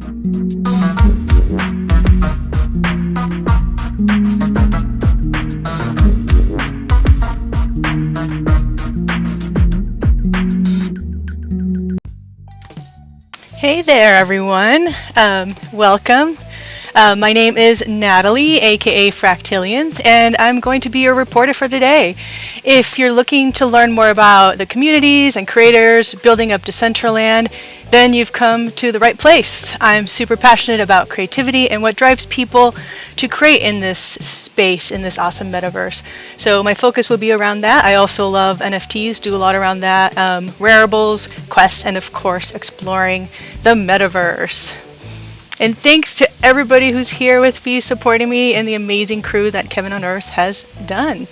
Hey there, everyone. Welcome. My name is Natalie, aka Fractilians, and I'm going to be your reporter for today. If you're looking to learn more about the communities and creators building up Decentraland, then you've come to the right place. I'm super passionate about creativity and what drives people to create in this space, in this awesome metaverse. So my focus will be around that. I also love NFTs, do a lot around that, wearables, quests, and of course, exploring the metaverse. And thanks to everybody who's here with me, supporting me, and the amazing crew that Kevin on Earth has done.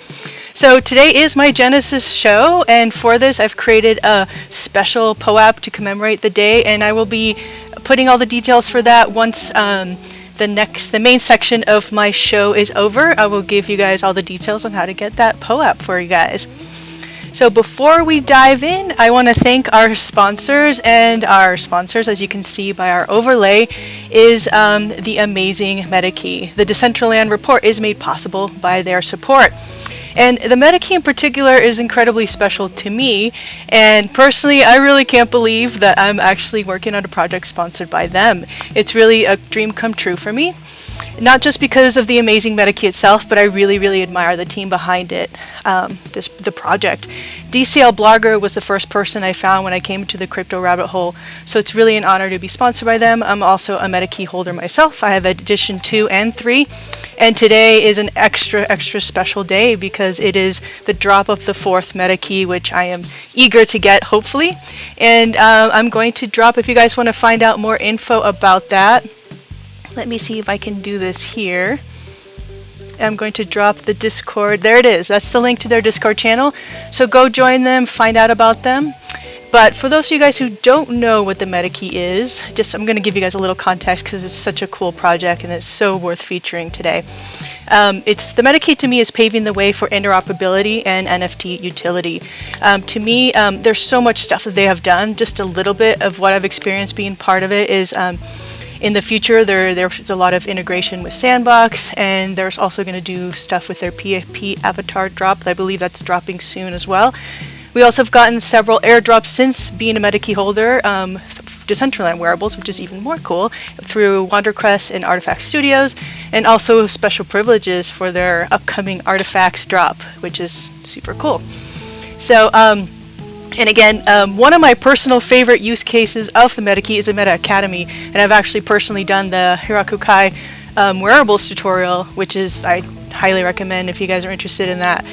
So today is my Genesis show, and for this I've created a special POAP to commemorate the day, and I will be putting all the details for that once the main section of my show is over. I will give you guys all the details on how to get that POAP for you guys. So before we dive in, I want to thank our sponsors, and our sponsors, as you can see by our overlay, is the amazing MetaKey. The Decentraland Report is made possible by their support. And the MetaKey in particular is incredibly special to me, and personally I really can't believe that I'm actually working on a project sponsored by them. It's really a dream come true for me. Not just because of the amazing MetaKey itself, but I really admire the team behind it, the project. DCL Blogger was the first person I found when I came to the crypto rabbit hole, so it's really an honor to be sponsored by them. I'm also a MetaKey holder myself. I have edition 2 and 3, and today is an extra special day because it is the drop of the 4th MetaKey, which I am eager to get, hopefully. And I'm going to drop, if you guys want to find out more info about that, let me see if I can do this here. I'm going to drop the Discord. There it is. That's the link to their Discord channel. So go join them, find out about them. But for those of you guys who don't know what the MetaKey is, I'm going to give you guys a little context because it's such a cool project and it's so worth featuring today. The MetaKey to me is paving the way for interoperability and NFT utility. To me, there's so much stuff that they have done. Just a little bit of what I've experienced being part of it is in the future, there's a lot of integration with Sandbox, and there's also going to do stuff with their PFP avatar drop. I believe that's dropping soon as well. We also have gotten several airdrops since being a MetaKey holder, Decentraland wearables, which is even more cool, through WonderQuest and Artifact Studios, and also special privileges for their upcoming Artifacts drop, which is super cool. So, and again, one of my personal favorite use cases of the MetaKey is a Meta Academy, and I've actually personally done the Hirakukai wearables tutorial, which I highly recommend if you guys are interested in that.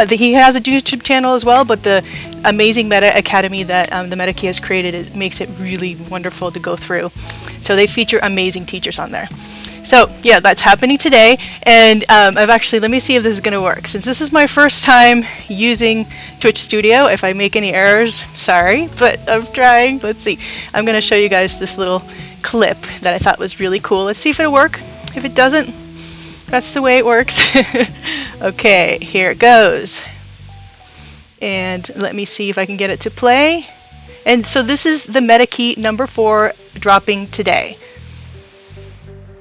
He has a YouTube channel as well, but the amazing Meta Academy that the MetaKey has created, it makes it really wonderful to go through. So they feature amazing teachers on there. So yeah, that's happening today, and let me see if this is going to work. Since this is my first time using Twitch Studio, if I make any errors, sorry, but I'm trying. Let's see. I'm going to show you guys this little clip that I thought was really cool. Let's see if it'll work. If it doesn't, that's the way it works. Okay, here it goes. And let me see if I can get it to play. And so this is the MetaKey number 4 dropping today.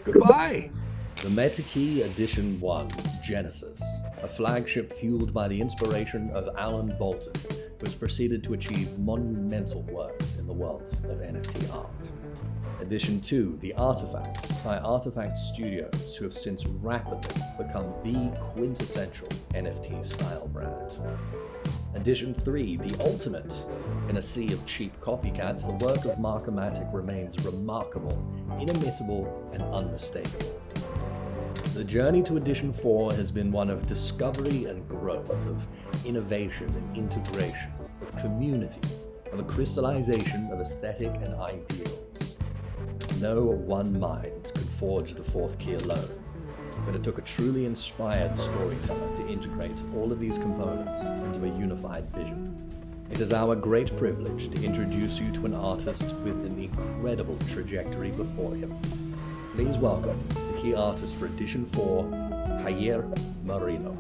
Goodbye! The MetaKey Edition 1, Genesis, a flagship fueled by the inspiration of Alan Bolton, who has proceeded to achieve monumental works in the world of NFT art. Edition 2, The Artifacts, by Artifact Studios, who have since rapidly become the quintessential NFT style brand. Edition 3, The Ultimate. In a sea of cheap copycats, the work of Markomatic remains remarkable, inimitable, and unmistakable. The journey to Edition 4 has been one of discovery and growth, of innovation and integration, of community, of a crystallization of aesthetic and ideals. No one mind could forge the 4th key alone, but it took a truly inspired storyteller to integrate all of these components into a unified vision. It is our great privilege to introduce you to an artist with an incredible trajectory before him. Please welcome the key artist for Edition 4, Javier Marino.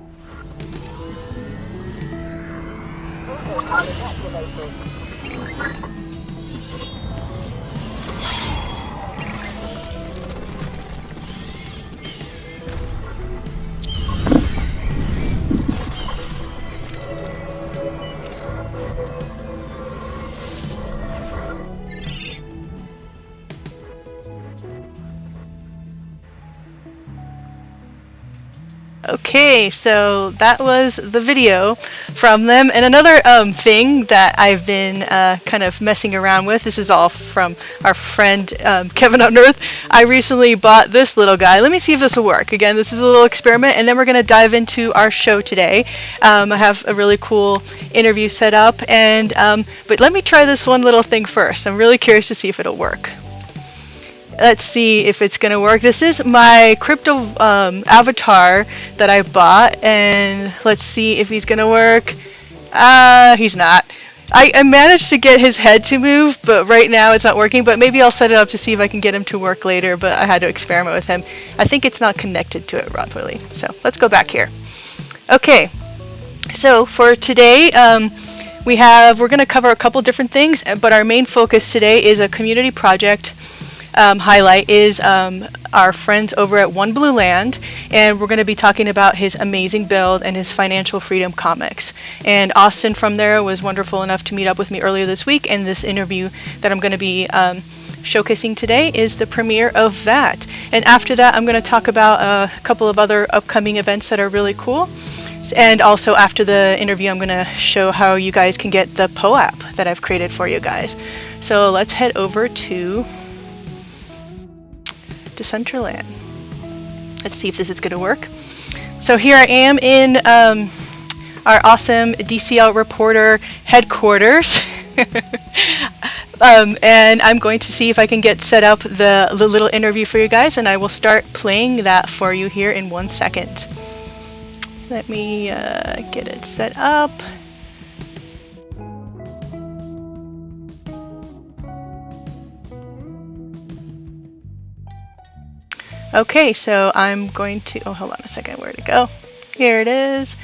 Okay, so that was the video from them. And another thing that I've been kind of messing around with, this is all from our friend Kevin on Earth. I recently bought this little guy. Let me see if this will work. Again, this is a little experiment, and then we're going to dive into our show today. I have a really cool interview set up, but let me try this one little thing first. I'm really curious to see if it'll work. Let's see if it's gonna work. This is my crypto avatar that I bought, and let's see if he's gonna work. He's not. I managed to get his head to move, but right now it's not working. But maybe I'll set it up to see if I can get him to work later, but I had to experiment with him. I think it's not connected to it properly. So let's go back here. Okay, so for today, we're gonna cover a couple different things, but our main focus today is a community project. Highlight is our friends over at One Blue Land, and we're going to be talking about his amazing build and his financial freedom comics. And Austin from there was wonderful enough to meet up with me earlier this week, and this interview that I'm going to be showcasing today is the premiere of that. And after that, I'm going to talk about a couple of other upcoming events that are really cool. And also after the interview, I'm going to show how you guys can get the PO app that I've created for you guys. So let's head over to Decentraland. Let's see if this is going to work. So here I am in our awesome DCL reporter headquarters. And I'm going to see if I can get set up the little interview for you guys, and I will start playing that for you here in 1 second. Let me get it set up. Okay, so I'm going to, oh, hold on a second, where'd it go? Here it is.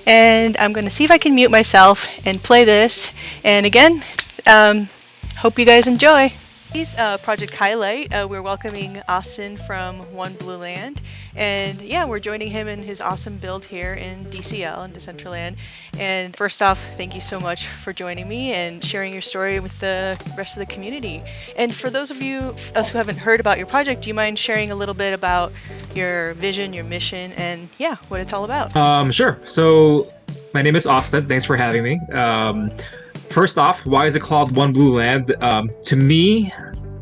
And I'm going to see if I can mute myself and play this. And again, hope you guys enjoy. Today's project highlight, we're welcoming Austin from One Blue Land. And yeah, we're joining him in his awesome build here in DCL, in Decentraland. And first off, thank you so much for joining me and sharing your story with the rest of the community. And for those of us who haven't heard about your project, do you mind sharing a little bit about your vision, your mission, and yeah, what it's all about? Sure. So my name is Austin. Thanks for having me. First off, why is it called One Blue Land? To me,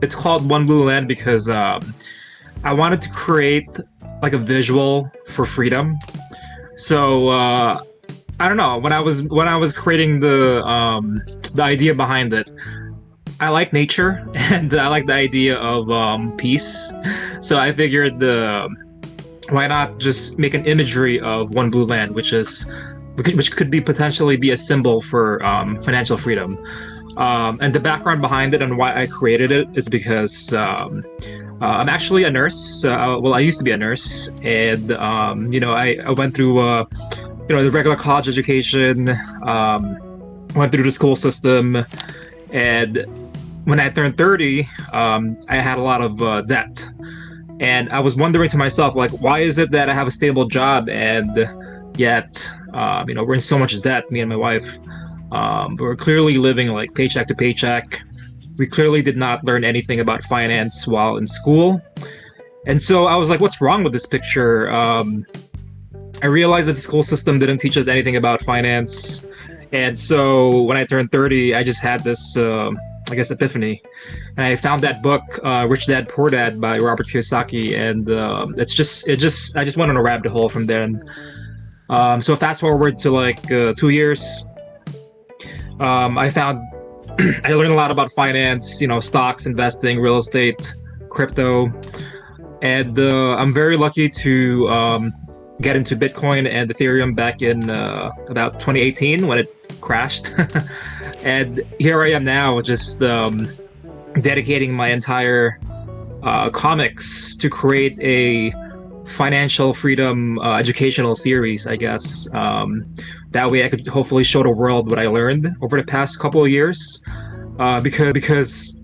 it's called One Blue Land because I wanted to create like a visual for freedom. So I don't know, when I was creating the idea behind it, I like nature and I like the idea of peace. So I figured why not just make an imagery of One Blue Land, which could be potentially be a symbol for financial freedom. And the background behind it and why I created it is because I'm actually a nurse. Well, I used to be a nurse, and I went through the regular college education, went through the school system, and when I turned 30, I had a lot of debt, and I was wondering to myself, like, why is it that I have a stable job and yet we're in so much debt, me and my wife. We're clearly living like paycheck to paycheck. We clearly did not learn anything about finance while in school. And so I was like, what's wrong with this picture? I realized that the school system didn't teach us anything about finance. And so when I turned 30, I just had this, epiphany. And I found that book, Rich Dad, Poor Dad by Robert Kiyosaki. And I just went on a rabbit hole from there. And so fast forward to like 2 years, I learned a lot about finance, stocks, investing, real estate, crypto, and I'm very lucky to get into Bitcoin and Ethereum back in about 2018 when it crashed. And here I am now, just dedicating my entire comics to create a financial freedom educational series, I guess. That way I could hopefully show the world what I learned over the past couple of years, because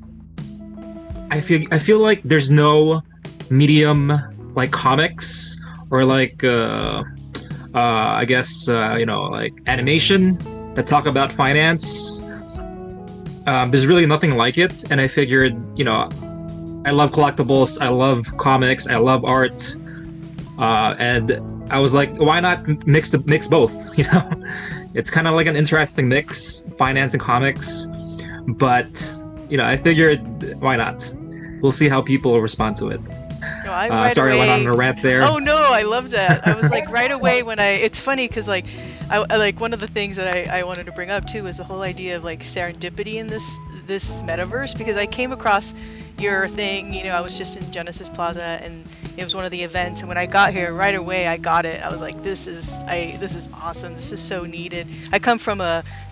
I feel like there's no medium like comics or like like animation that talk about finance. There's really nothing like it, and I figured, I love collectibles, I love comics, I love art, and I was like, why not mix both? You know, it's kind of like an interesting mix, finance and comics. But you know, I figured why not? We'll see how people respond to it. No, I right Sorry, away. I went on a rant there. Oh no, I loved that. I was like right away when it's funny because like I like one of the things that I wanted to bring up too was the whole idea of like serendipity in this metaverse, because I came across your thing, you know, I was just in Genesis Plaza and it was one of the events, and when I got here right away I got it. I was like, this is awesome. This is so needed. I come from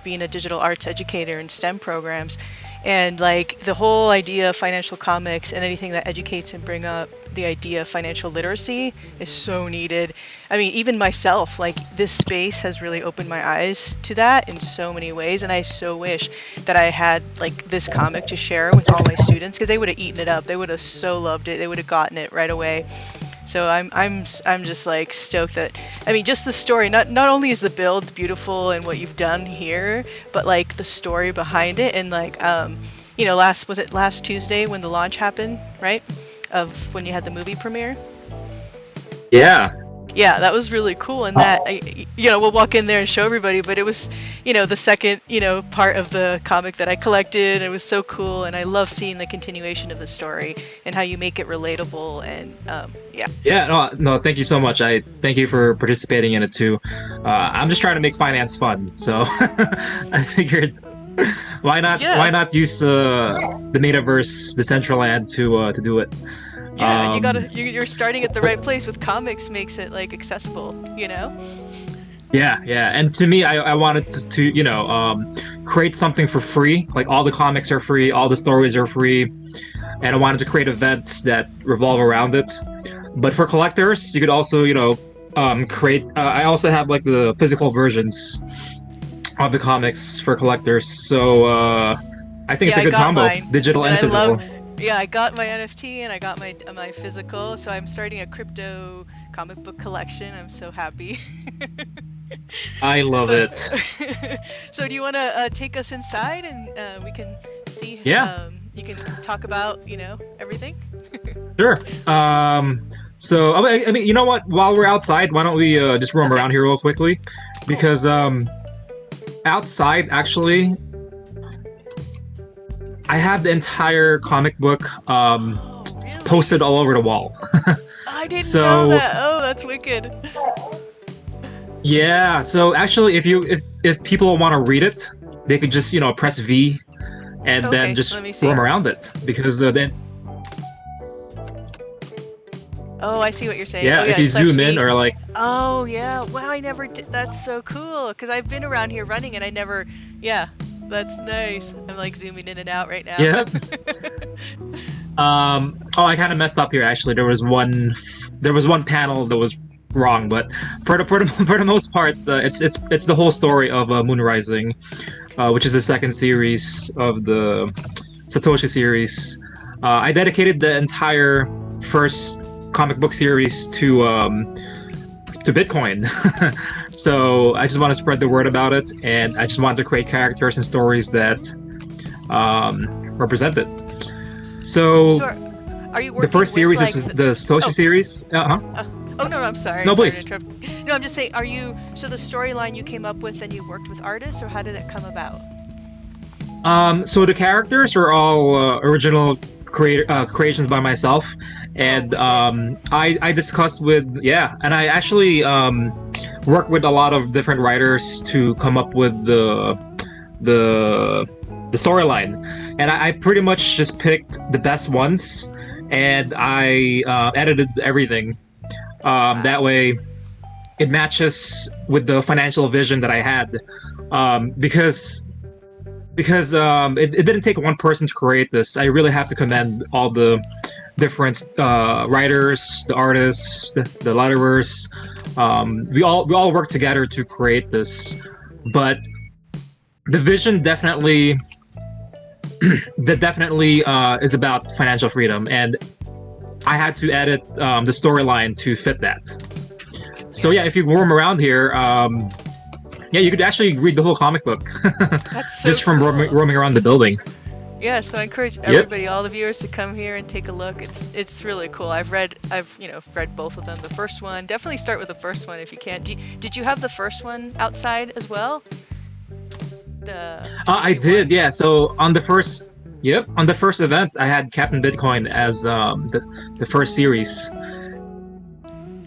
being a digital arts educator in STEM programs, and like the whole idea of financial comics and anything that educates and bring up the idea of financial literacy is so needed. I mean, even myself, like this space has really opened my eyes to that in so many ways, and I so wish that I had like this comic to share with all my students, because they would have eaten it up. They would have so loved it. They would have gotten it right away. So I'm just like stoked that, I mean, just the story, not only is the build beautiful and what you've done here, but like the story behind it, and like you know, last Tuesday when the launch happened, right? Of when you had the movie premiere. Yeah. Yeah, that was really cool, and that you know, we'll walk in there and show everybody, but it was, you know, the second, you know, part of the comic that I collected. It was so cool, and I love seeing the continuation of the story and how you make it relatable, and yeah. Yeah, no, thank you so much. I thank you for participating in it too. I'm just trying to make finance fun, so I figured why not use the metaverse, Decentraland to do it. Yeah, you're starting at the right place with comics, makes it like accessible, you know? Yeah, and to me, I wanted to you know, create something for free. Like all the comics are free, all the stories are free, and I wanted to create events that revolve around it. But for collectors, you could also, you know, create. I also have like the physical versions of the comics for collectors. So I think it's a good combo, mine. digital and physical. Yeah, I got my NFT and I got my physical, so I'm starting a crypto comic book collection. I'm so happy. I love it. So do you want to take us inside and we can see? Yeah. You can talk about, you know, everything. Sure. So I mean, you know what? While we're outside, why don't we just roam around here real quickly? Because outside, actually, I have the entire comic book Really? posted all over the wall. I didn't know that. Oh, that's wicked. Yeah. So actually, if people want to read it, they could just, you know, press V, and then just roam around it, because then. Oh, I see what you're saying. Yeah, if you zoom in or like. Oh yeah! Wow, I never did. That's so cool. Because I've been around here running and I never. Yeah, that's nice. I'm like zooming in and out right now. Yeah. Oh, I kind of messed up here. Actually, there was one panel that was wrong, but for the most part, it's the whole story of Moon Rising, which is the second series of the Satoshi series. I dedicated the entire first comic book series to Bitcoin. So I just want to spread the word about it, and I just wanted to create characters and stories that represent it. So are you the first series is the Satoshi series. Oh no, I'm sorry. No, sorry please. To interrupt. No, I'm just saying. So the storyline you came up with, and you worked with artists, or how did it come about? So the characters are all original creations by myself, and I discussed with and I actually worked with a lot of different writers to come up with the storyline, and I pretty much just picked the best ones, and I edited everything. That way, it matches with the financial vision that I had, because it didn't take one person to create this. I really have to commend all the different writers, the artists, the letterers. We all work together to create this, but the vision definitely is about financial freedom, and I had to edit the storyline to fit that. So yeah, if you roam around here, you could actually read the whole comic book That's so just from cool. roaming around the building. Yeah, so I encourage everybody, all the viewers, to come here and take a look. It's really cool. I've read both of them. The first one, definitely start with the first one if you can. Did you have the first one outside as well? I did, yeah. So on the first event, I had Captain Bitcoin as the first series.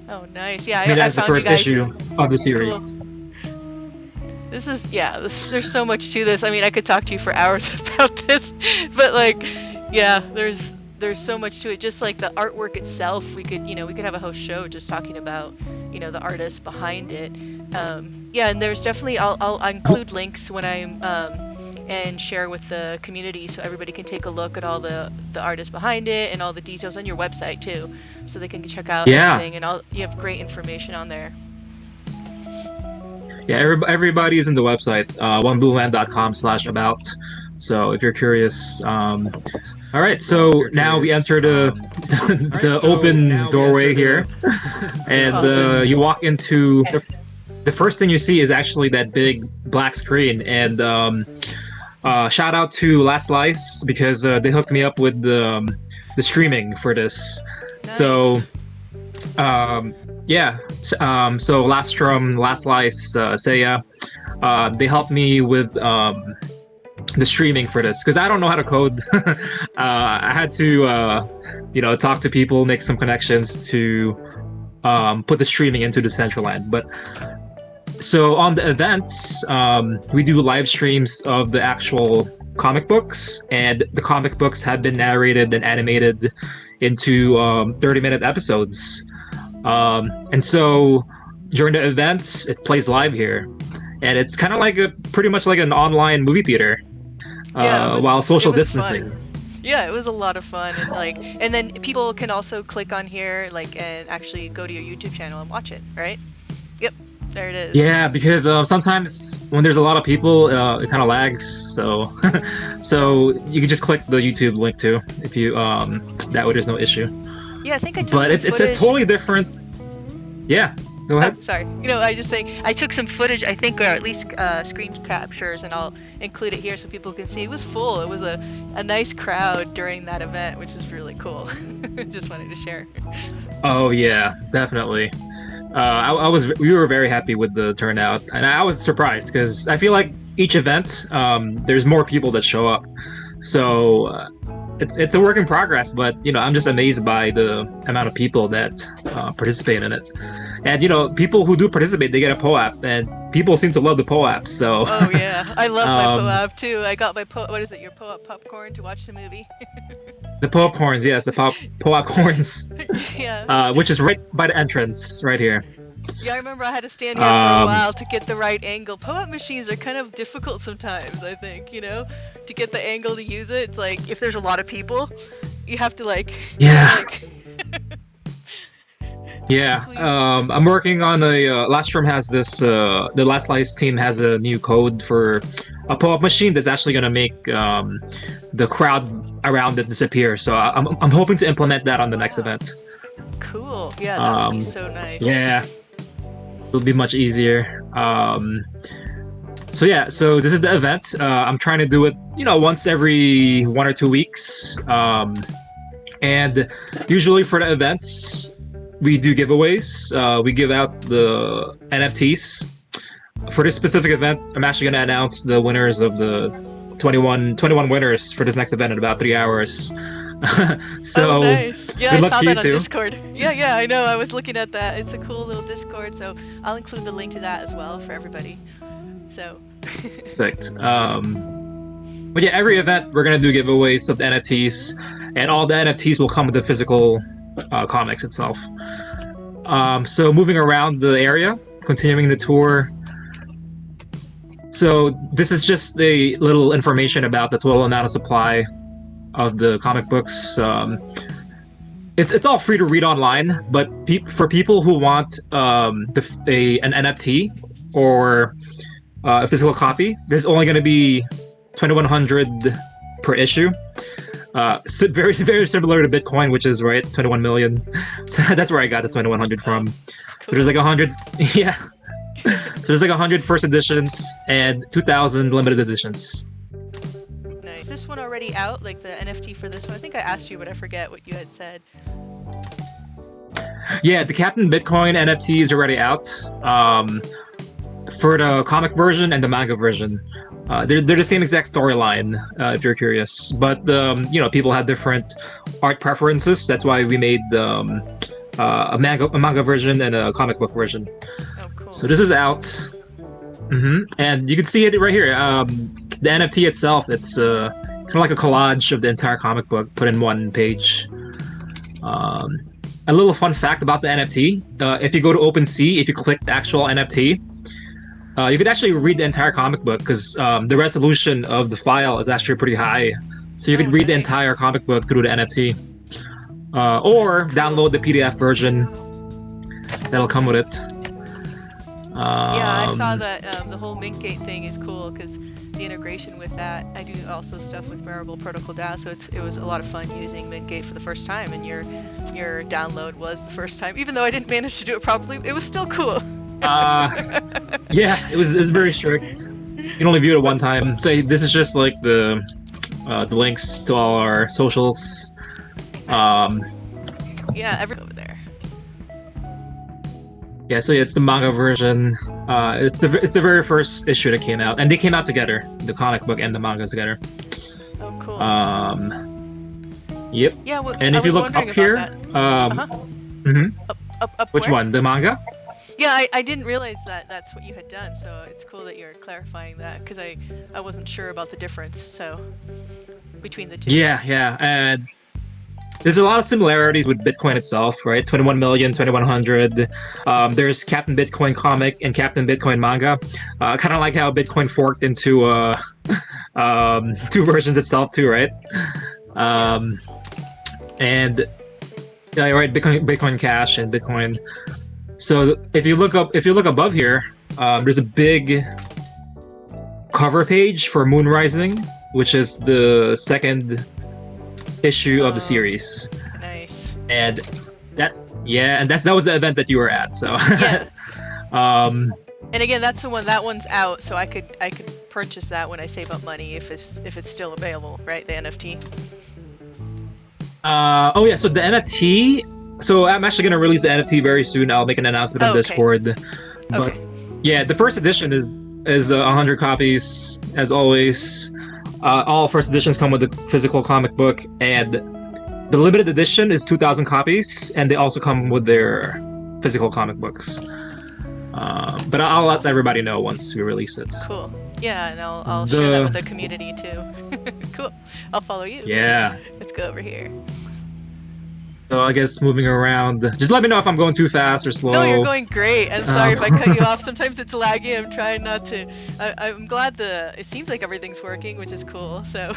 Oh, nice. Yeah, I mean, I as the found first you guys. issue of the series. Cool. There's so much to this. I mean, I could talk to you for hours about this, but like, yeah, there's so much to it. Just like the artwork itself, we could have a whole show just talking about, the artists behind it. Yeah, and there's definitely I'll include links when I'm and share with the community so everybody can take a look at all the artists behind it and all the details on your website too, so they can check out everything, and you have great information on there. Yeah, everybody is in the website, oneblueland.com/about. So if you're curious, all right. So now we enter the open doorway here, and you walk into the first thing you see is actually that big black screen. And shout out to Last Slice because they hooked me up with the streaming for this. Nice. So. Yeah. So Last Slice, Seiya, they helped me with the streaming for this because I don't know how to code. I had to, talk to people, make some connections to put the streaming into Decentraland. But so on the events, we do live streams of the actual comic books, and the comic books have been narrated and animated into 30-minute episodes. And so during the events, it plays live here, and it's kind of pretty much like an online movie theater, while social distancing. Fun. Yeah, it was a lot of fun, and then people can also click on here, and actually go to your YouTube channel and watch it, right? Yep, there it is. Yeah, because sometimes when there's a lot of people, it kind of lags. So, so you can just click the YouTube link too, if you that way there's no issue. Yeah, I think I took but some it's a totally different. Yeah, go ahead. Oh, sorry. I just saying I took some footage, I think, or at least screen captures, and I'll include it here so people can see. It was full. It was a nice crowd during that event, which is really cool. Just wanted to share. Oh yeah, definitely. We were very happy with the turnout, and I was surprised because I feel like each event, there's more people that show up. So it's a work in progress, but I'm just amazed by the amount of people that participate in it. And people who do participate, they get a POAP, and people seem to love the POAP. So oh yeah, I love my POAP too. I got my what is it? Your POAP popcorn to watch the movie. The popcorns, yes, the POAP corns. Yeah. Which is right by the entrance, right here. Yeah, I remember I had to stand here for a while to get the right angle. POAP machines are kind of difficult sometimes, I think, to get the angle to use it. It's like, if there's a lot of people, you have to Yeah. Yeah, I'm working on Last Room has this, the Last Slice team has a new code for a POAP machine that's actually going to make the crowd around it disappear. So I'm hoping to implement that on the next event. Cool. Yeah, that would be so nice. Yeah. It'll be much easier. So yeah, so this is the event. I'm trying to do it, once every 1 or 2 weeks. And usually for the events, we do giveaways. We give out the NFTs. For this specific event, I'm actually going to announce the winners of the 21 winners for this next event in about 3 hours. So oh, nice. Yeah, good I luck saw to you that on too. Discord. Yeah, I know. I was looking at that. It's a cool little Discord, so I'll include the link to that as well for everybody. So. Perfect. But yeah, every event we're gonna do giveaways of the NFTs, and all the NFTs will come with the physical comics itself. So moving around the area, continuing the tour. So this is just a little information about the total amount of supply of the comic books. It's all free to read online, but for people who want an NFT or a physical copy, there's only going to be 2,100 per issue. So very, very similar to Bitcoin, which is 21 million. So that's where I got the 2,100 from. Cool. So there's 100, yeah. So there's 100 first editions and 2,000 limited editions. Nice. this one already out? Like the NFT for this one? I think I asked you, but I forget what you had said. Yeah, the Captain Bitcoin NFT is already out. For the comic version and the manga version. They're the same exact storyline, if you're curious. But people have different art preferences. That's why we made a manga version and a comic book version. Oh, cool. So this is out, and you can see it right here. The NFT itself, it's kind of like a collage of the entire comic book put in one page. A little fun fact about the NFT: if you go to OpenSea, if you click the actual NFT. You could actually read the entire comic book because the resolution of the file is actually pretty high. So you could read the entire comic book through the NFT. Or download the PDF version that'll come with it. Yeah, I saw that the whole Mintgate thing is cool because the integration with that. I do also stuff with Wearable Protocol DAO, so it was a lot of fun using Mintgate for the first time, and your download was the first time. Even though I didn't manage to do it properly, it was still cool. Yeah, it was very strict. You can only view it one time. So this is just like the links to all our socials. Yeah, everything over there. Yeah, so it's the manga version. It's the very first issue that came out, and they came out together, the comic book and the manga together. Oh, cool. Yep. Yeah, well, and if you look up here, up which where? one? The manga? Yeah, I didn't realize that that's what you had done, so it's cool that you're clarifying that, because I wasn't sure about the difference, so, between the two. Yeah, and there's a lot of similarities with Bitcoin itself, right? 21 million, 2100. There's Captain Bitcoin comic and Captain Bitcoin manga. Kind of like how Bitcoin forked into two versions itself too, right? And yeah, right, Bitcoin Cash and Bitcoin. So if you look above here, there's a big cover page for Moon Rising, which is the second issue of the series. Nice. And that was the event that you were at. So yeah. And again, that's the one. That one's out, so I could purchase that when I save up money if it's still available, right? The NFT. Oh yeah. So the NFT. So I'm actually gonna release the NFT very soon. I'll make an announcement on Discord. But yeah, the first edition is 100 copies as always. All first editions come with a physical comic book, and the limited edition is 2,000 copies, and they also come with their physical comic books. But I'll let everybody know once we release it. Cool. Yeah, and I'll share that with the community too. Cool. I'll follow you. Yeah. Let's go over here. So I guess moving around, just let me know if I'm going too fast or slow. No, you're going great. I'm sorry if I cut you off. Sometimes it's laggy. I'm trying not to. I'm glad it seems like everything's working, which is cool. So,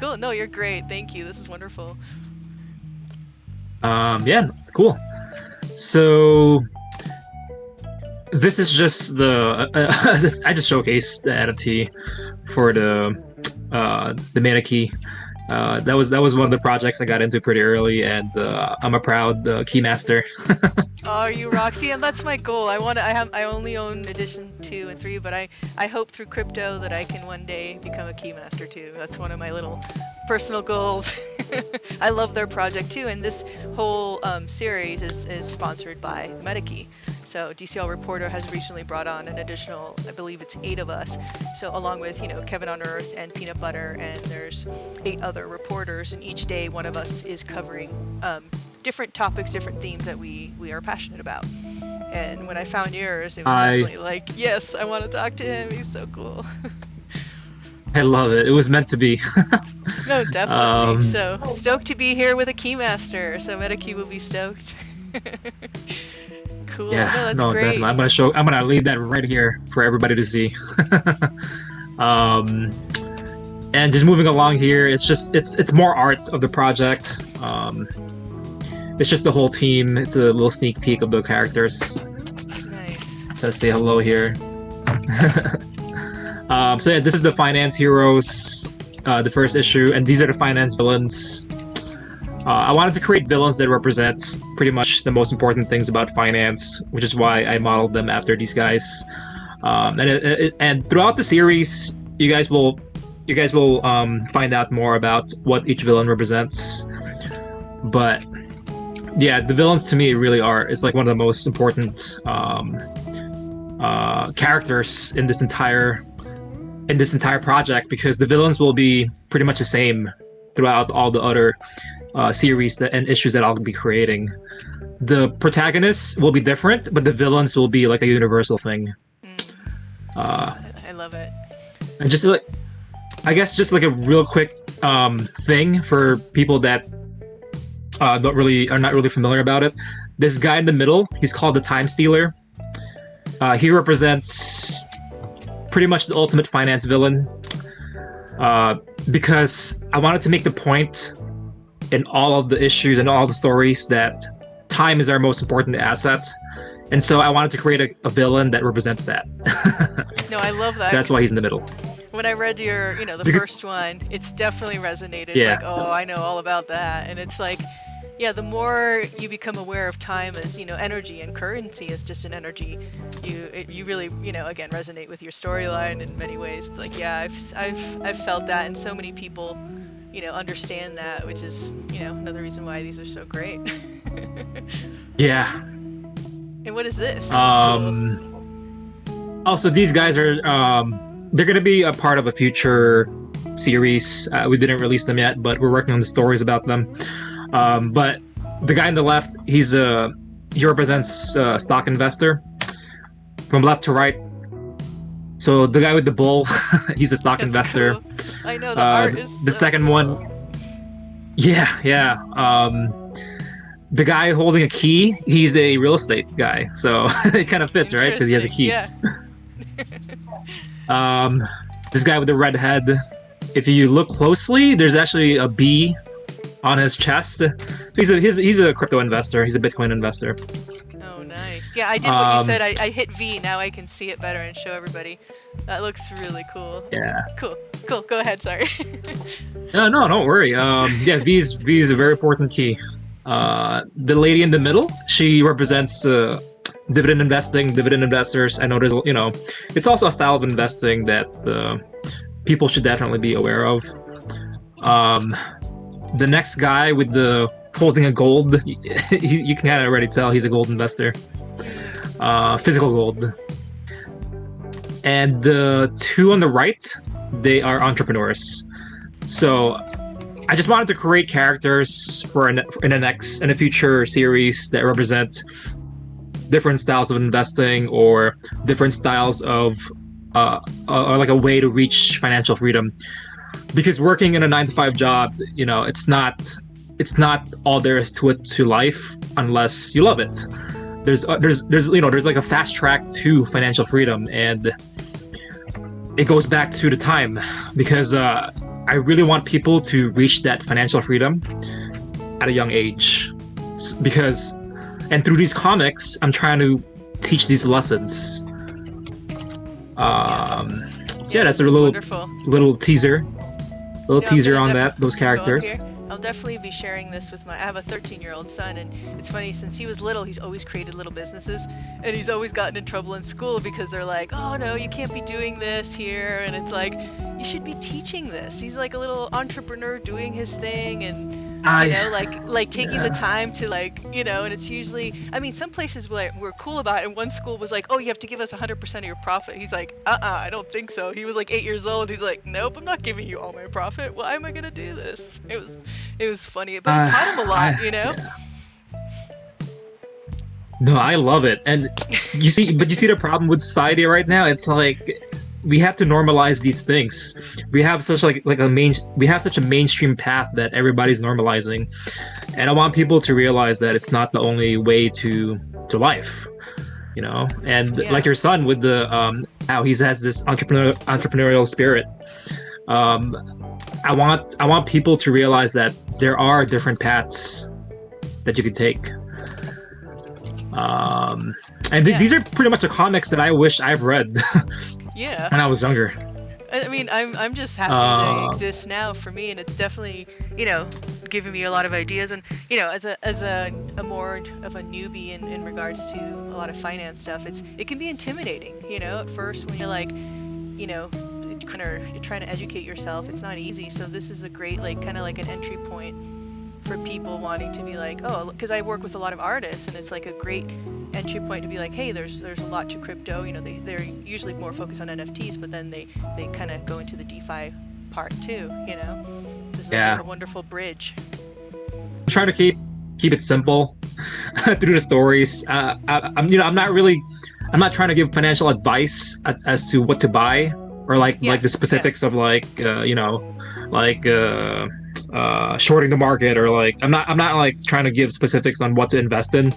cool. No, you're great. Thank you. This is wonderful. Yeah, cool. So this is just I just showcased the NFT for the Manaki. That was one of the projects I got into pretty early, and I'm a proud keymaster. Oh, you Roxy, and that's my goal. I only own edition 2 and 3, but I hope through crypto that I can one day become a keymaster too. That's one of my little personal goals. I love their project too, and this whole series is sponsored by MetaKey. So DCL Reporter has recently brought on an additional, I believe it's 8 of us. So along with, Kevin on Earth and Peanut Butter, and there's 8 other reporters, and each day one of us is covering different topics, different themes that we are passionate about. And when I found yours, it was definitely like, yes, I want to talk to him. He's so cool. I love it. It was meant to be. No, definitely. So stoked to be here with a keymaster. So MetaKey will be stoked. Cool. Yeah, no, that's great. Definitely. I'm gonna leave that right here for everybody to see. And just moving along here, it's more art of the project. It's just the whole team. It's a little sneak peek of the characters. Nice. So let's say hello here. So yeah, this is the finance heroes, the first issue, and these are the finance villains. I wanted to create villains that represent pretty much the most important things about finance, which is why I modeled them after these guys. And throughout the series, you guys will you guys will find out more about what each villain represents. But yeah, the villains to me really are. It's like one of the most important characters in this entire project, because the villains will be pretty much the same throughout all the other series and issues that I'll be creating. The protagonists will be different, but the villains will be like a universal thing. I love it. And just like, I guess, just like a real quick thing for people that are not really familiar about it. This guy in the middle, he's called the Time Stealer. He represents pretty much the ultimate finance villain. Because I wanted to make the point in all of the issues and all the stories that time is our most important asset. And so I wanted to create a villain that represents that. No, I love that. So that's why he's in the middle. When I read your, the first one, it's definitely resonated. Yeah. Like, oh, I know all about that. And it's like, yeah, the more you become aware of time as, energy and currency as just an energy, you really, again, resonate with your storyline in many ways. It's like, yeah, I've felt that, and so many people, understand that, which is, another reason why these are so great. Yeah. And what is this? This is cool. Oh, so these guys are they're gonna be a part of a future series. We didn't release them yet, but we're working on the stories about them. But the guy on the left, he represents a stock investor. From left to right. So the guy with the bull, he's a stock investor. Cool. I know, the art is the so second cool. one. Yeah. The guy holding a key, he's a real estate guy, so it kind of fits, right? Because he has a key. Yeah. This guy with the red head, if you look closely, there's actually a bee on his chest. He's a crypto investor. He's a Bitcoin investor. Oh, nice. Yeah, I did what you said. I hit V. Now I can see it better and show everybody. That looks really cool. Yeah. Cool. Go ahead. Sorry. No, don't worry. Yeah, V's a very important key. The lady in the middle, she represents dividend investing, dividend investors. I know there's, it's also a style of investing that people should definitely be aware of. The next guy with the holding a gold, you can kind of already tell he's a gold investor. Physical gold. And the two on the right, they are entrepreneurs. So I just wanted to create characters in a future series that represent different styles of investing or different styles of or like a way to reach financial freedom. Because working in a 9-to-5 job, it's not all there is to it to life unless you love it. There's like a fast track to financial freedom, and it goes back to the time, because I really want people to reach that financial freedom at a young age, and through these comics, I'm trying to teach these lessons. Yeah, that's a little teaser. Teaser on those characters. I'll definitely be sharing this with I have a 13-year-old son, and it's funny, since he was little, he's always created little businesses, and he's always gotten in trouble in school because they're like, oh no, you can't be doing this here, and it's like, you should be teaching this. He's like a little entrepreneur doing his thing, and like taking the time to and it's usually, some places were cool about it, and one school was like, oh, you have to give us 100% of your profit. He's like, I don't think so. He was like 8 years old. He's like, nope, I'm not giving you all my profit. Why am I gonna do this? It was funny, but it taught him a lot, Yeah. No, I love it. And you see the problem with society right now. It's like, we have to normalize these things. We have such a mainstream path that everybody's normalizing, and I want people to realize that it's not the only way to life, And like your son with the how he has this entrepreneurial spirit. I want people to realize that there are different paths that you could take. These are pretty much the comics that I wish I've read. Yeah. When I was younger. I'm just happy they exist now for me, and it's definitely, giving me a lot of ideas, and as a more of a newbie in regards to a lot of finance stuff, it can be intimidating, at first when you're like, or you're trying to educate yourself, it's not easy. So this is a great, like, kind of like an entry point for people wanting to be like, oh, because I work with a lot of artists, and it's like a great entry point to be like, hey, there's a lot to crypto. You know, they're usually more focused on NFTs, but then they kind of go into the DeFi part too. You know, this is like a wonderful bridge. I'm trying to keep it simple through the stories. I'm not trying to give financial advice as to what to buy, or like the specifics of shorting the market, or like I'm not like trying to give specifics on what to invest in.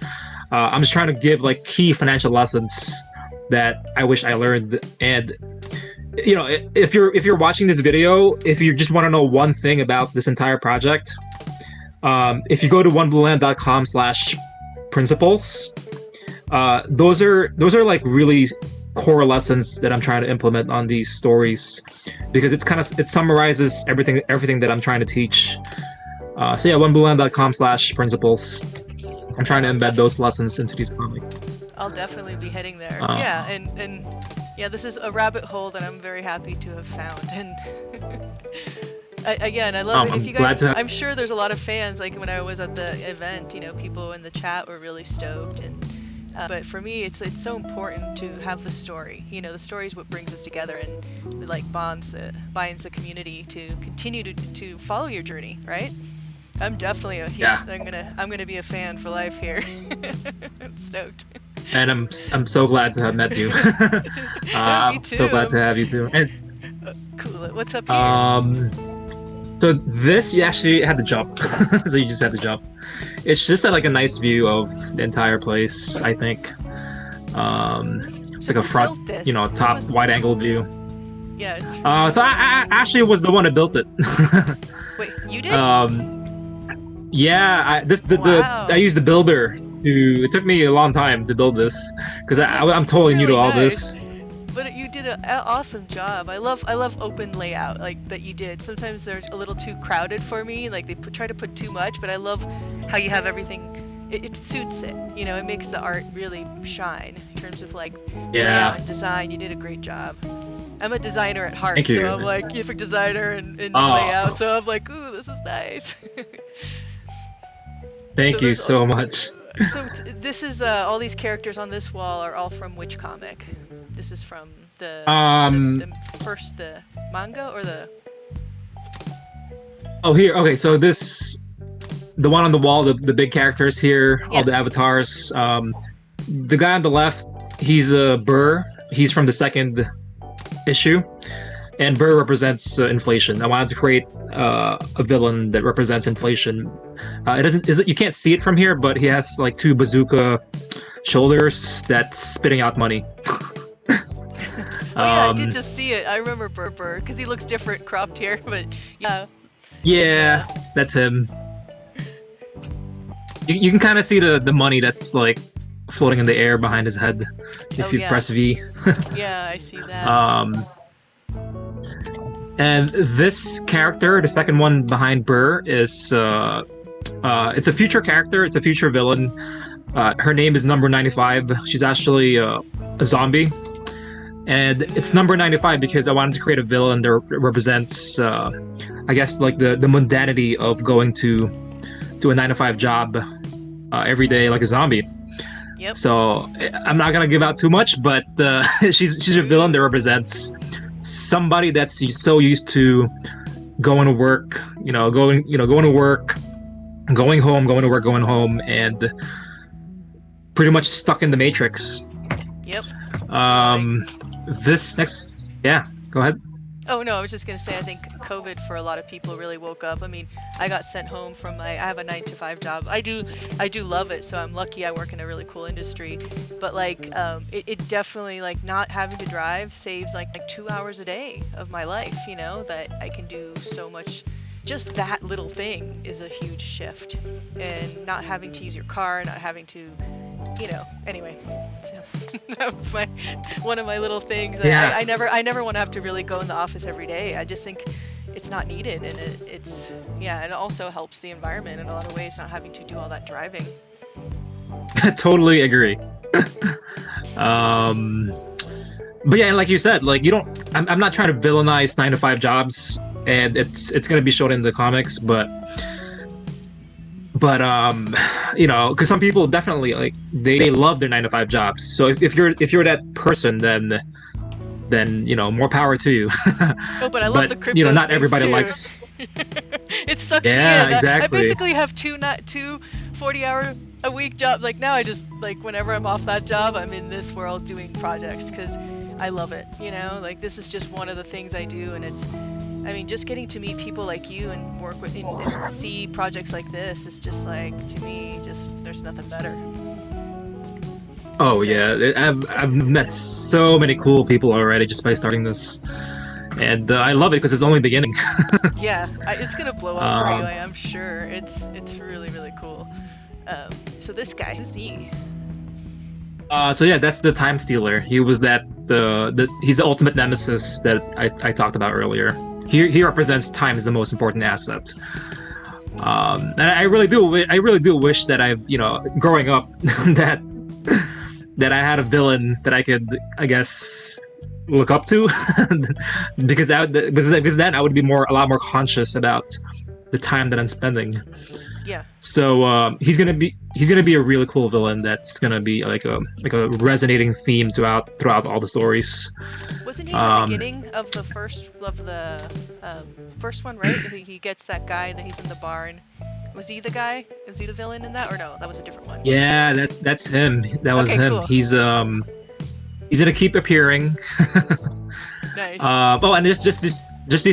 I'm just trying to give like key financial lessons that I wish I learned. And if you're watching this video, if you just want to know one thing about this entire project, if you go to oneblueland.com/principles, those are like really core lessons that I'm trying to implement on these stories, because it summarizes everything that I'm trying to teach. So yeah, oneblueland.com/principles. I'm trying to embed those lessons into these comics. I'll definitely be heading there. And this is a rabbit hole that I'm very happy to have found. And I love it. If you guys, I'm sure there's a lot of fans. Like when I was at the event, people in the chat were really stoked. And but for me, it's so important to have the story. The story is what brings us together and like binds the community to continue to follow your journey, right? I'm definitely a huge. I'm gonna be a fan for life here. I'm stoked. And I'm so glad to have met you. Me too. So glad to have you too. And, cool. What's up here? So this, you actually had to jump. So you just had to jump. It's just like a nice view of the entire place, I think. It's like a front, top wide angle view. Yeah. It's so I actually was the one that built it. Wait, you did? Yeah, I used the builder it took me a long time to build this, because I'm totally new to all this. But you did an awesome job. I love open layout like that you did. Sometimes they're a little too crowded for me. Like they try to put too much, but I love how you have everything. It suits it. It makes the art really shine in terms of like layout and design. You did a great job. I'm a designer at heart, Thank you. So I'm like graphic designer and layout. So I'm like, ooh, this is nice. Thank you so much. So this is all these characters on this wall are all from which comic? This is from the manga or the. Oh, here. Okay, so the one on the wall, the big characters here, all the avatars. The guy on the left, he's Burr. He's from the second issue, and Burr represents inflation. I wanted to create a villain that represents inflation. You can't see it from here, but he has like two bazooka shoulders that's spitting out money. I did just see it. I remember Burr because he looks different cropped here, but yeah. Yeah, that's him. You can kind of see the money that's like floating in the air behind his head if you press V. Yeah, I see that. And this character, the second one behind Burr, is it's a future character. It's a future villain. Her name is Number 95. She's actually a zombie. And it's Number 95 because I wanted to create a villain that represents, I guess, like the mundanity of going to a 9-to-5 job every day like a zombie. Yep. So I'm not gonna give out too much, but she's a villain that represents somebody that's so used to going to work, going to work, going home, going to work, going home, and pretty much stuck in the matrix. Yep. This next, go ahead. Oh no, I was just gonna say I think COVID for a lot of people really woke up. I mean, I got sent home from I have a 9-to-5 job. I do love it, so I'm lucky I work in a really cool industry. But like, it definitely like not having to drive saves like 2 hours a day of my life. That I can do so much. Just that little thing is a huge shift, and not having to use your car, not having to, Anyway, so that was one of my little things. Yeah. I never want to have to really go in the office every day. I just think it's not needed, and it's it also helps the environment in a lot of ways, not having to do all that driving. Totally agree. But yeah, and like you said, like you don't. I'm not trying to villainize 9 to 5 jobs, and it's gonna be shown in the comics, but you know, because some people definitely like they love their 9 to 5 jobs. So if you're that person, then you know, more power to you. Oh, but I love But the you know, crypto not space everybody too. likes. It sucks me in. Yeah, I exactly. basically have two 40-hour-a-week jobs. Like now, I just like whenever I'm off that job, I'm in this world doing projects because I love it. You know, like this is just one of the things I do, and it's. I mean, just getting to meet people like you and work with and see projects like this is just like to me, just there's nothing better. Oh So, yeah, I've met so many cool people already just by starting this, and I love it because it's only beginning. yeah, it's gonna blow up for you. um, I'm sure. It's really really cool. So this guy, who's he? so yeah, that's the time stealer. He was he's the ultimate nemesis that I talked about earlier. He represents time as the most important asset. And I really do wish that I've, you know, growing up that that I had a villain that I could, I guess, look up to, because then I would be a lot more conscious about the time that I'm spending. Yeah. So he's gonna be a really cool villain that's gonna be like a resonating theme throughout all the stories. Wasn't he in the beginning of the first one, right? He gets that guy that he's in the barn. Was he the guy? Is he the villain in that, or no? That was a different one. Yeah, that's him. That was Okay, him. cool. He's gonna keep appearing. Nice. Oh, and there's just these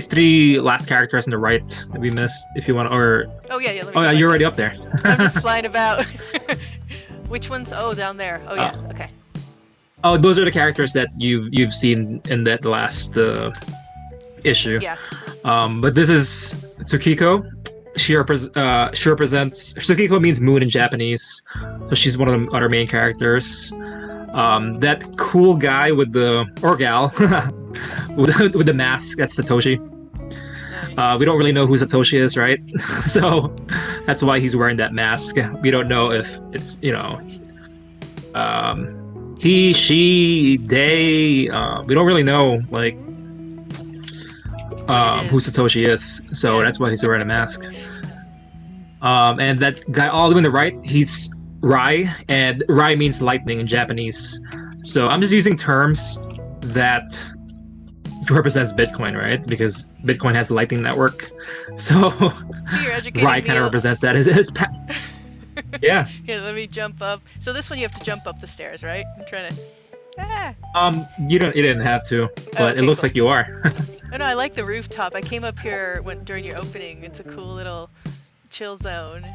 3 last characters on the right that we missed. If you want, or Oh yeah, yeah. Let me oh go yeah, back you're there. already up there. I'm just flying about. Which one's? Oh, down there. Oh yeah. Okay. Oh, those are the characters that you've seen in that last issue. Yeah. But this is Tsukiko. She represents. Tsukiko means moon in Japanese, so she's one of the other main characters. That cool guy with the or gal with the mask, that's Satoshi. Nice. We don't really know who Satoshi is, right? So that's why he's wearing that mask. We don't know if it's, you know, he, she, they. We don't really know like who Satoshi is. So that's why he's wearing a mask. And that guy all the way on the right, he's Rai, and Rai means lightning in Japanese. So I'm just using terms that represents Bitcoin, right? Because Bitcoin has a lightning network. So See, you're educating Rai me. kind of represents that as his yeah. Here, let me jump up. So this one you have to jump up the stairs, right? I'm trying to. Ah. You didn't have to, but Okay, it looks cool. like you are. Oh no, I like the rooftop. I came up here during your opening. It's a cool little chill zone.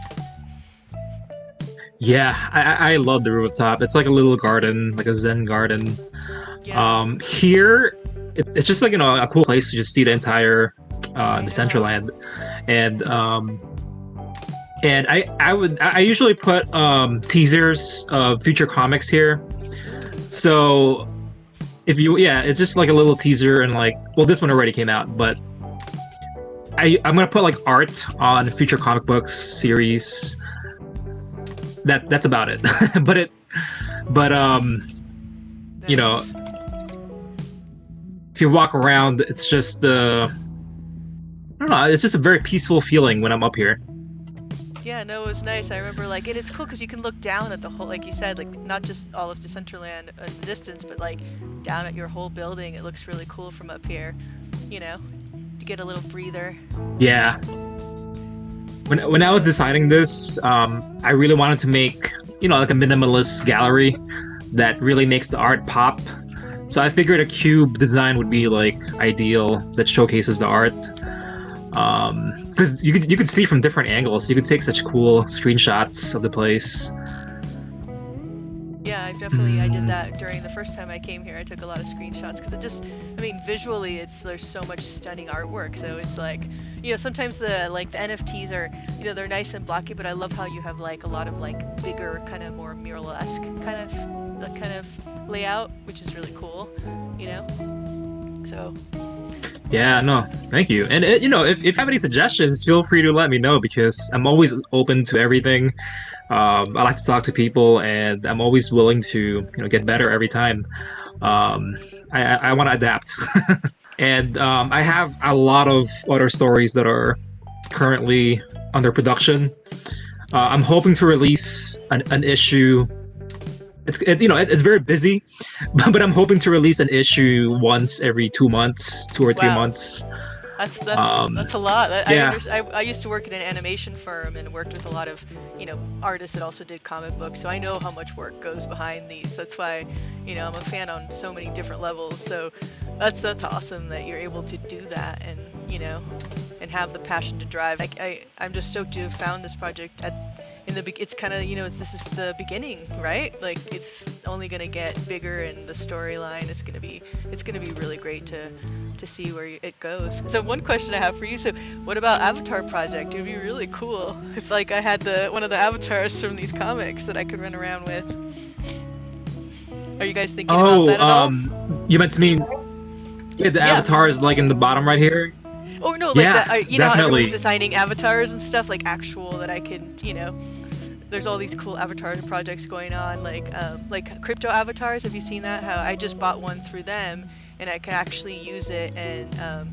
Yeah, I love the rooftop. It's like a little garden, like a Zen garden. Yeah. Here, it's just like, you know, a cool place to just see the entire Decentraland, and I usually put teasers of future comics here. So it's just like a little teaser, and like, well, this one already came out, but I'm gonna put like art on future comic books series. That's about it. but you know, if you walk around, it's just I don't know, it's just a very peaceful feeling when I'm up here. Yeah, no, it was nice. I remember, like, and it's cool because you can look down at the whole, like you said, like, not just all of Decentraland in the distance, but, like, down at your whole building. It looks really cool from up here, you know, to get a little breather. Yeah. When I was designing this, I really wanted to make, you know, like a minimalist gallery that really makes the art pop. So I figured a cube design would be, like, ideal, that showcases the art. Because you could see from different angles. You could take such cool screenshots of the place. Yeah, I did that during the first time I came here. I took a lot of screenshots because it just, I mean, visually, there's so much stunning artwork. So it's like, you know, sometimes the NFTs are, you know, they're nice and blocky, but I love how you have like a lot of like bigger, kind of more mural-esque kind of layout, which is really cool, you know. So. Yeah, no, thank you. And you know, if you have any suggestions, feel free to let me know, because I'm always open to everything. I like to talk to people, and I'm always willing to, you know, get better every time. I want to adapt. And I have a lot of other stories that are currently under production. I'm hoping to release an issue. It's very busy, but I'm hoping to release an issue once every 2 months, 2 or 3 Wow. months. That's a lot. Yeah. I used to work at an animation firm and worked with a lot of, artists that also did comic books. So I know how much work goes behind these. That's why, I'm a fan on so many different levels. So that's awesome that you're able to do that and, and have the passion to drive. I'm just stoked to have found this project it's kind of, this is the beginning, right? Like it's only going to get bigger and the storyline is going to be really great to see where it goes. So one question I have for you, so what about Avatar project? It would be really cool if like I had one of the avatars from these comics that I could run around with. Are you guys thinking about that at all? You meant to mean the avatar is like in the bottom right here? Oh no, like Yeah, that. How definitely. everyone's designing avatars and stuff, like actual that I can, there's all these cool avatar projects going on, like crypto avatars. Have you seen that? How I just bought one through them, and I can actually use it and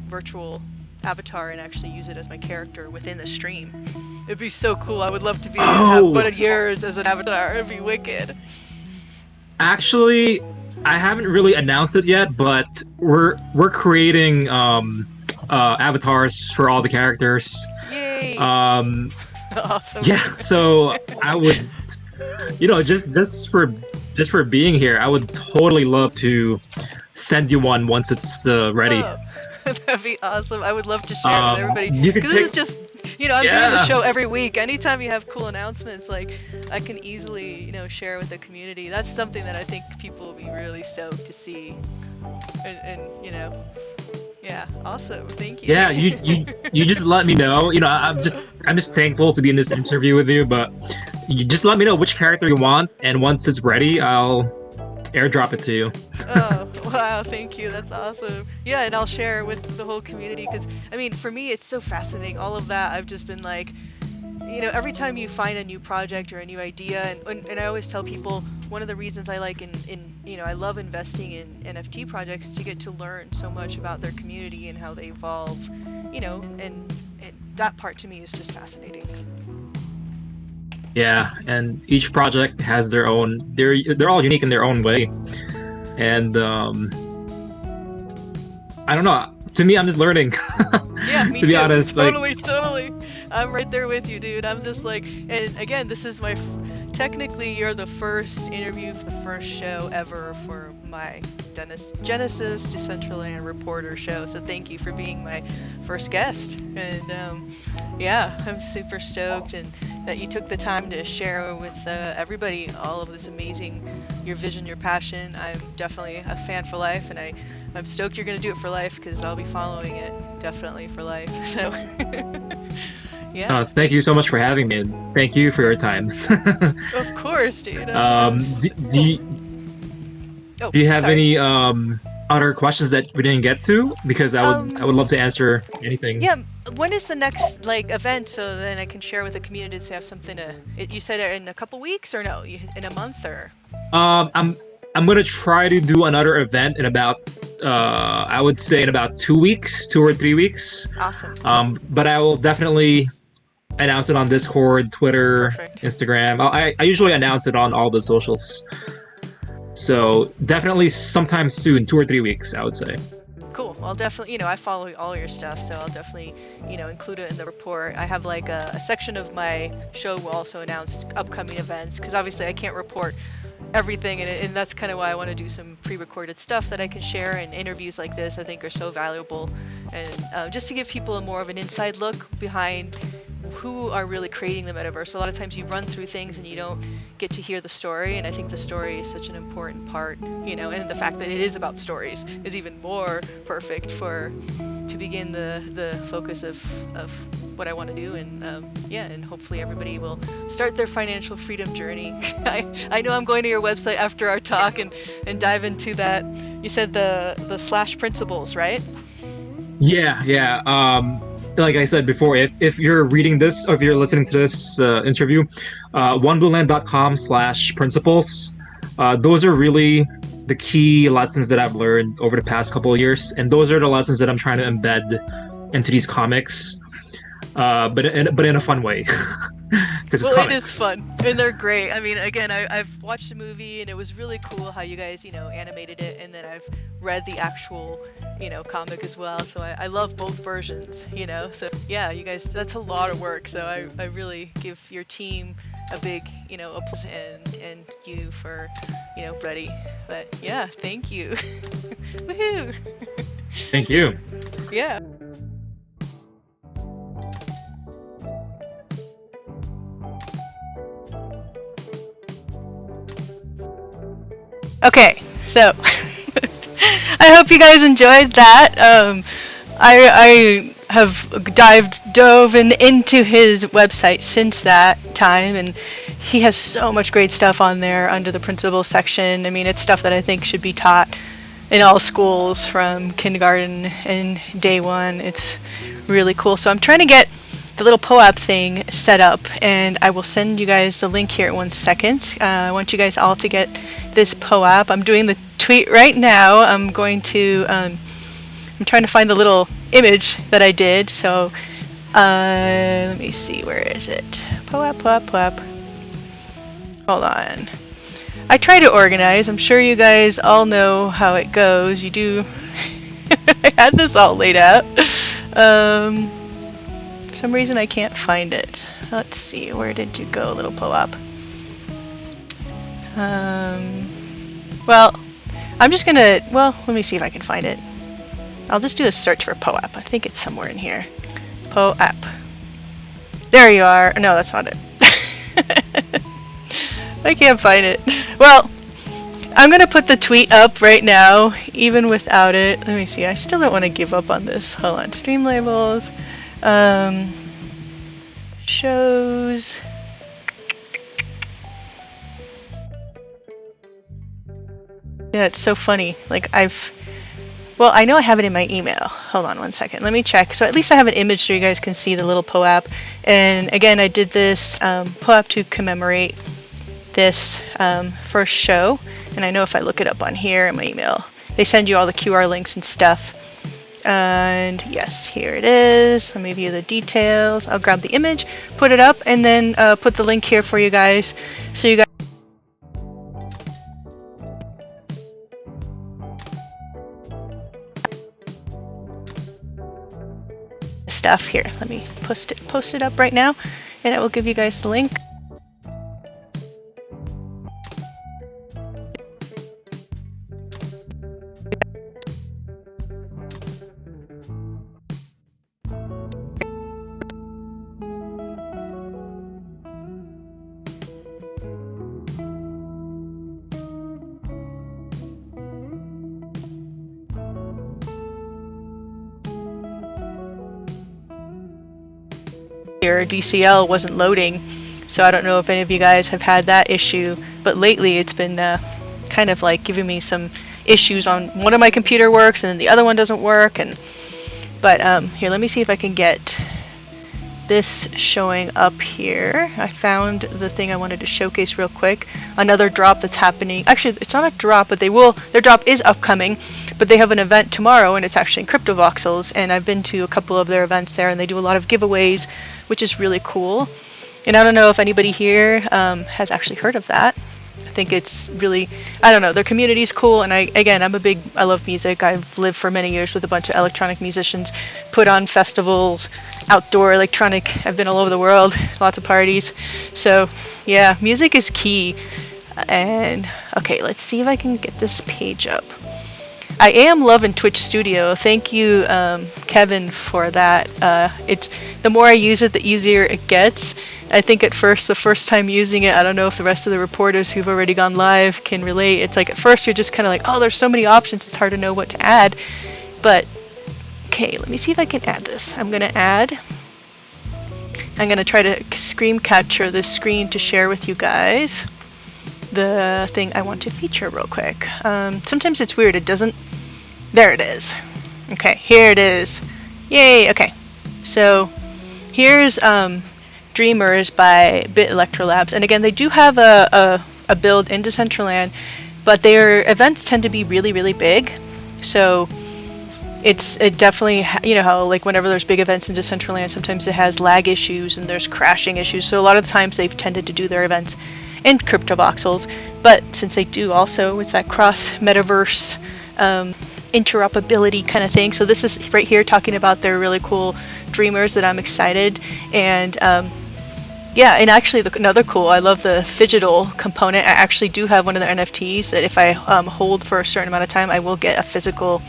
virtual avatar and actually use it as my character within the stream. It'd be so cool. I would love to be able to have one of yours as an avatar. It'd be wicked. Actually, I haven't really announced it yet, but we're creating avatars for all the characters. Yay! Um, Awesome. yeah, so I would, just for being here, I would totally love to send you one once it's ready. Oh, that'd be awesome. I would love to share it with everybody. You can Because this is just, I'm doing the Yeah. show every week. Anytime you have cool announcements, like I can easily, share with the community. That's something that I think people will be really stoked to see. And yeah, awesome. Thank you. Yeah, you just let me know. I'm just thankful to be in this interview with you, but you just let me know which character you want, and once it's ready, I'll airdrop it to you. Oh, wow, thank you. That's awesome. Yeah, and I'll share it with the whole community because, for me, it's so fascinating. All of that, I've just been like, every time you find a new project or a new idea, and I always tell people one of the reasons I like I love investing in NFT projects is to get to learn so much about their community and how they evolve, and that part to me is just fascinating. Yeah, and each project has their own. They're all unique in their own way, and I don't know. To me, I'm just learning. Yeah, me to be too. honest, Totally. I'm right there with you, dude. I'm just like, and again, this is technically you're the first interview for the first show ever for my Genesis Decentraland Reporter show. So thank you for being my first guest. And yeah, I'm super stoked and that you took the time to share with everybody all of this amazing, your vision, your passion. I'm definitely a fan for life, and I'm stoked you're going to do it for life because I'll be following it definitely for life. So yeah. Thank you so much for having me, and thank you for your time. Of course, dude. Do you have any other questions that we didn't get to? Because I would love to answer anything. Yeah. When is the next event so then I can share with the community to have something to? You said in a couple weeks or no? In a month or? I'm gonna try to do another event in about I would say in about 2 weeks, 2 or 3 weeks. Awesome. But I will definitely announce it on Discord, Twitter, Perfect. Instagram. I usually announce it on all the socials. So definitely sometime soon, 2 or 3 weeks, I would say. Cool. Well, definitely, I follow all your stuff, so I'll definitely, include it in the report. I have like a section of my show will also announce upcoming events because obviously I can't report everything, and that's kind of why I want to do some pre-recorded stuff that I can share, and interviews like this I think are so valuable, and just to give people more of an inside look behind who are really creating the metaverse. A lot of times you run through things and you don't get to hear the story, and I think the story is such an important part, and the fact that it is about stories is even more perfect to begin the focus of what I want to do, and and hopefully everybody will start their financial freedom journey. I know I'm going to your website after our talk and dive into that. You said the slash principles, right? Yeah. Like I said before, if you're reading this or if you're listening to this interview, oneblueland.com/principles. Those are really the key lessons that I've learned over the past couple of years, and those are the lessons that I'm trying to embed into these comics, but in a fun way, because it's Well, it is comics. fun, and they're great. I mean, again, I've watched the movie, and it was really cool how you guys, animated it, and then I've read the actual, comic as well. So I love both versions, So yeah, you guys, that's a lot of work. So I really give your team a big, applause and you for, ready. But yeah, thank you. Woohoo! Thank you. Yeah. Okay, so I hope you guys enjoyed that. I have dove into his website since that time, and he has so much great stuff on there under the principles section. I mean, it's stuff that I think should be taught in all schools from kindergarten and day one. It's really cool. So I'm trying to get the little POAP thing set up, and I will send you guys the link here in 1 second. I want you guys all to get this POAP. I'm doing the tweet right now. I'm trying to find the little image that I did. So let me see, where is it? POAP. Hold on. I try to organize. I'm sure you guys all know how it goes. You do. I had this all laid out. For some reason I can't find it. Let's see, where did you go, little POAP? Well, I'm just gonna, let me see if I can find it. I'll just do a search for POAP. I think it's somewhere in here. POAP. There you are. No, that's not it. I can't find it. Well, I'm gonna put the tweet up right now, even without it. Let me see, I still don't want to give up on this. Hold on, stream labels. Shows. Yeah, it's so funny. Like I know I have it in my email. Hold on 1 second. Let me check. So at least I have an image so you guys can see the little POAP. And again, I did this POAP to commemorate this first show. And I know if I look it up on here in my email, they send you all the QR links and stuff. And yes, here it is. Let me view the details. I'll grab the image, put it up, and then put the link here for you guys. So you guys stuff here. Let me post it up right now, and it will give you guys the link. DCL wasn't loading, so I don't know if any of you guys have had that issue, but lately it's been kind of like giving me some issues on one of my computer works and then the other one doesn't work. But here, let me see if I can get this showing up here. I found the thing I wanted to showcase real quick. Another drop that's happening. Actually, it's not a drop, but their drop is upcoming, but they have an event tomorrow, and it's actually in CryptoVoxels, and I've been to a couple of their events there, and they do a lot of giveaways, which is really cool. And I don't know if anybody here has actually heard of that. I think it's really, I don't know, their community is cool, and I love music. I've lived for many years with a bunch of electronic musicians, put on festivals, outdoor electronic. I've been all over the world, lots of parties. So yeah, music is key. And okay, let's see if I can get this page up. I am loving Twitch Studio. Thank you, Kevin, for that. It's the more I use it, the easier it gets. I think the first time using it, I don't know if the rest of the reporters who've already gone live can relate. It's like at first you're just kind of like, oh, there's so many options, it's hard to know what to add. But okay, let me see if I can add this. I'm gonna try to screen capture this screen to share with you guys the thing I want to feature real quick. Sometimes it's weird, it doesn't. There it is. Okay, here it is. Yay. Okay, so here's Dreamers by Bit Electro Labs, and again, they do have a build in Decentraland, but their events tend to be really, really big. So it definitely, you know how like whenever there's big events in Decentraland, sometimes it has lag issues and there's crashing issues. So a lot of times they've tended to do their events in crypto voxels, but since they do also, it's that cross metaverse interoperability kind of thing. So this is right here talking about their really cool dreamers that I'm excited. And yeah, and actually another cool, I love the digital component. I actually do have one of their NFTs that if I hold for a certain amount of time, I will get a physical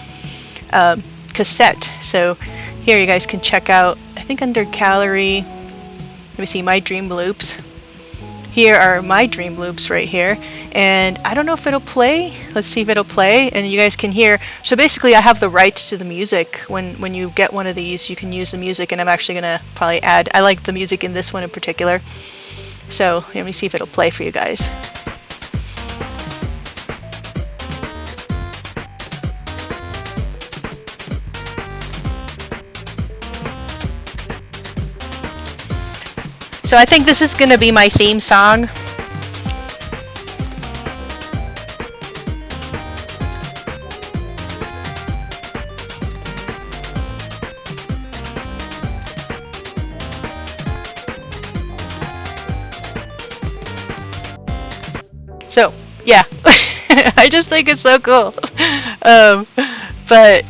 cassette. So here you guys can check out, I think under gallery, let me see, my dream loops. Here are my dream loops right here, and I don't know if it'll play. Let's see if it'll play, and you guys can hear. So basically I have the rights to the music. When you get one of these, you can use the music, and I'm actually gonna probably add, I like the music in this one in particular, so let me see if it'll play for you guys. So I think this is going to be my theme song. So, yeah. I just think it's so cool. But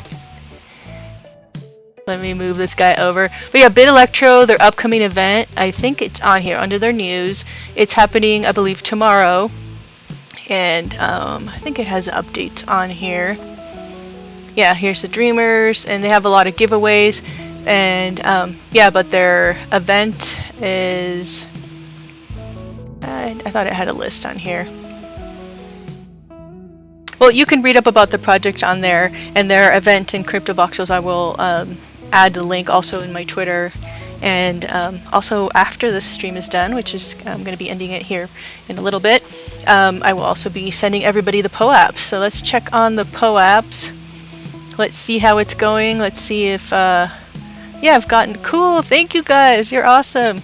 let me move this guy over. But yeah, Bit Electro, their upcoming event, I think it's on here under their news. It's happening, I believe, tomorrow. And I think it has updates on here. Yeah, here's the Dreamers, and they have a lot of giveaways. And yeah, but their event is... I thought it had a list on here. Well, you can read up about the project on there, and their event in Crypto Voxels. I will add the link also in my Twitter, and also after this stream is done, which is I'm going to be ending it here in a little bit, I will also be sending everybody the POAPs. So let's check on the POAPs. Let's see how it's going. Let's see if yeah, I've gotten cool. Thank you guys, you're awesome.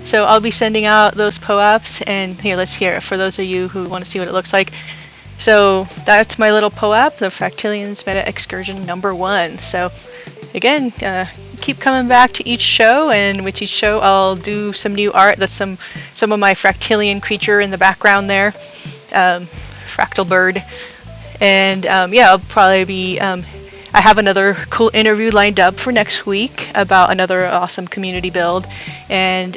So I'll be sending out those POAPs, and here, let's hear it for those of you who want to see what it looks like. So that's my little POAP, the Fractilians Meta Excursion #1. So again, keep coming back to each show, and with each show I'll do some new art. That's some of my Fractilian creature in the background there, Fractal Bird. And yeah, I'll probably be I have another cool interview lined up for next week about another awesome community build, and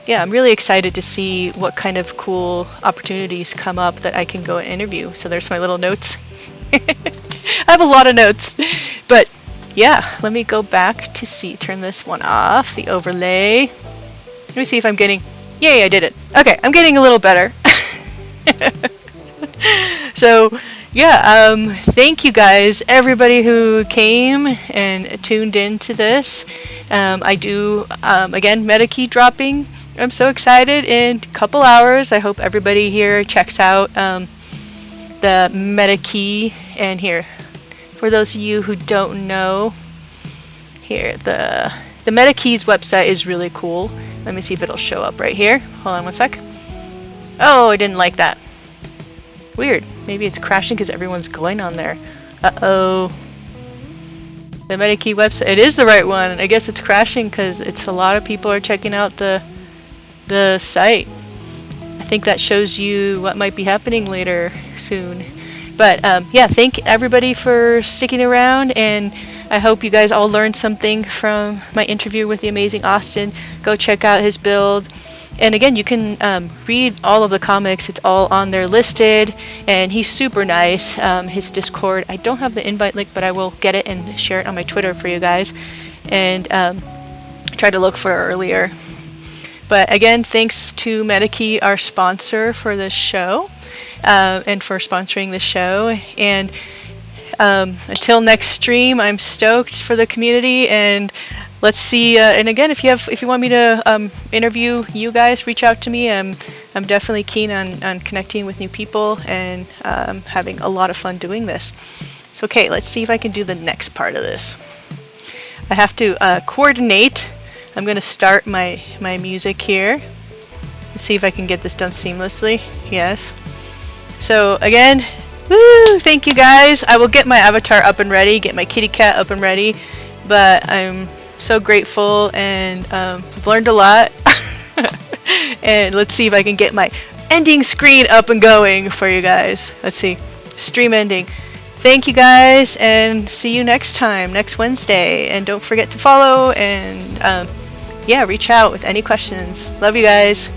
yeah, I'm really excited to see what kind of cool opportunities come up that I can go and interview. So there's my little notes. I have a lot of notes, but yeah, let me go back to see, turn this one off, the overlay. Let me see if I'm getting, yay, I did it. Okay, I'm getting a little better. So yeah, thank you guys, everybody who came and tuned into this. I do, again, MetaKey dropping. I'm so excited in a couple hours. I hope everybody here checks out the MetaKey. And here, for those of you who don't know, here, the MetaKey's website is really cool. Let me see if it'll show up right here. Hold on one sec. Oh, I didn't like that. Weird. Maybe it's crashing because everyone's going on there. Uh-oh. The MetaKey website. It is the right one. I guess it's crashing because it's a lot of people are checking out the site. I think that shows you what might be happening later soon. But yeah, thank everybody for sticking around, and I hope you guys all learned something from my interview with the amazing Austin. Go check out his build. And again, you can read all of the comics. It's all on there listed, and he's super nice. His Discord, I don't have the invite link, but I will get it and share it on my Twitter for you guys, and try to look for it earlier. But again, thanks to MetaKey, our sponsor for this show, and for sponsoring the show. And until next stream, I'm stoked for the community, and let's see. And again, if you want me to interview you guys, reach out to me. I'm definitely keen on connecting with new people, and having a lot of fun doing this. So okay, let's see if I can do the next part of this. I have to coordinate. I'm going to start my music here. Let's see if I can get this done seamlessly. Yes. So again, woo, thank you guys. I will get my avatar up and ready, get my kitty cat up and ready, but I'm so grateful, and I've learned a lot. And let's see if I can get my ending screen up and going for you guys. Let's see, stream ending. Thank you guys, and see you next time, next Wednesday. And don't forget to follow, and yeah, reach out with any questions. Love you guys.